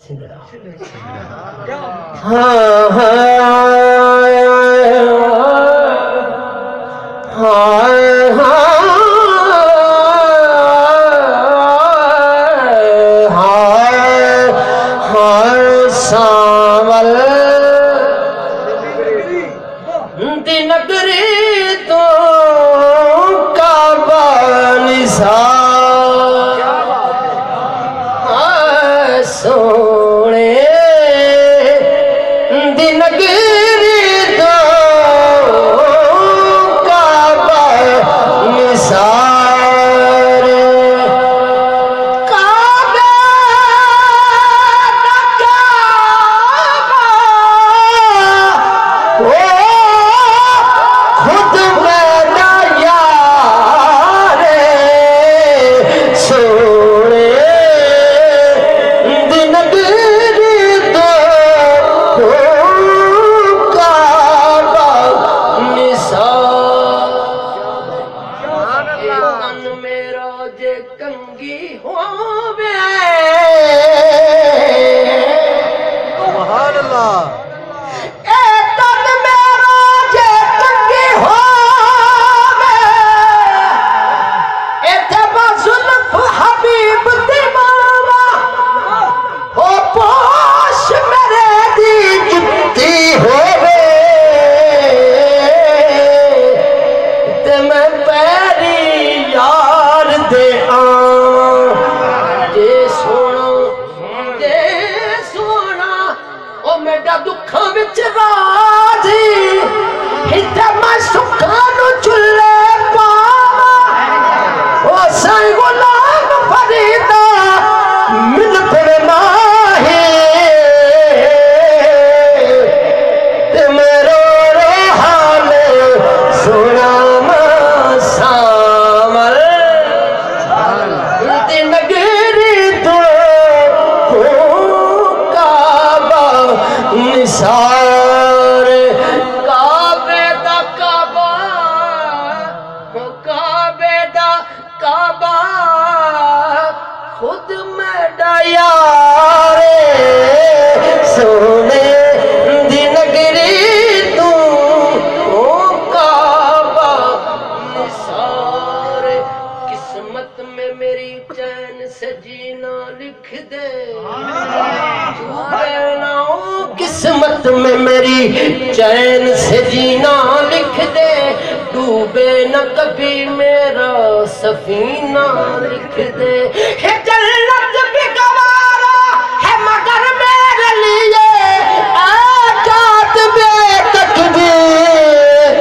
ساول دی نگری تو کعبہ نثار سونے دی نگری تو کعبہ نثار قسمت میں میری چین سے جینا لکھ دے ڈوبے نہ کبھی میرا سفینہ لکھ دے ہے جنت بھی گوارا ہے مگر میرے لیے آجات بے تکبیر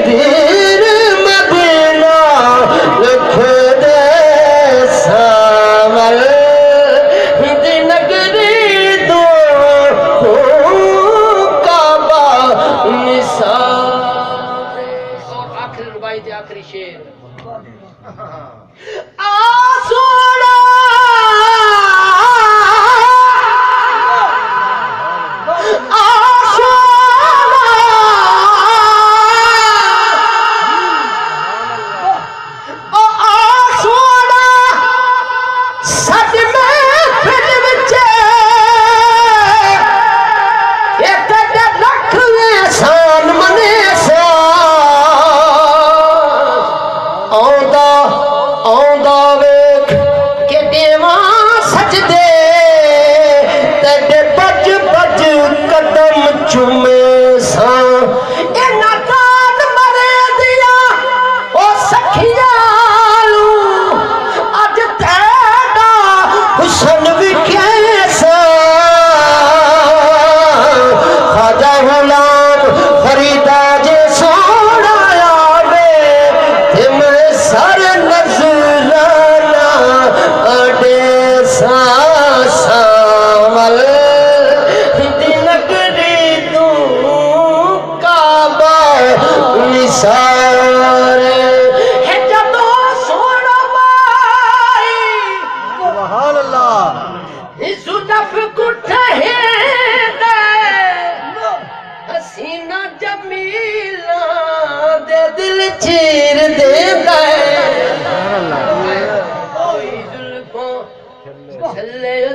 دیر مدینہ لکھ دے ساول دی نگری دو آخری روایت آخری شعر آسونا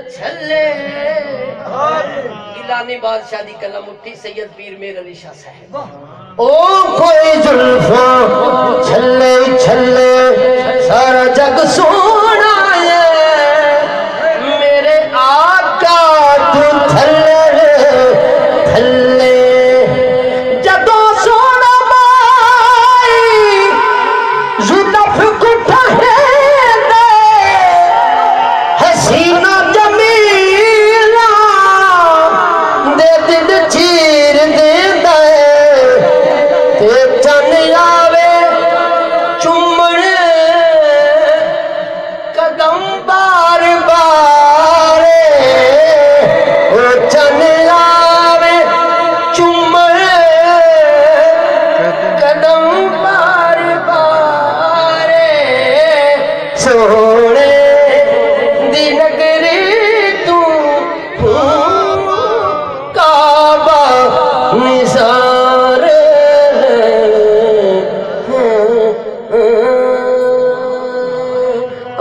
چھلے گیلانی بادشاہ دی کلم اٹھی سید پیر میر علی شاہ صاحب او کوئی زلفاں چھلے چھلے سارا جگ سونا ہے میرے آقا تو تھلے تھلے جدو سونا مائی زلف کٹھا ہے حسینہ جمیلہ دے دل چیر دے دے تے چن آوے چمڑ قدم بار بار او چن آوے چمڑ قدم بار بار سونے دی نگری تو کعبہ نثار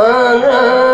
آنا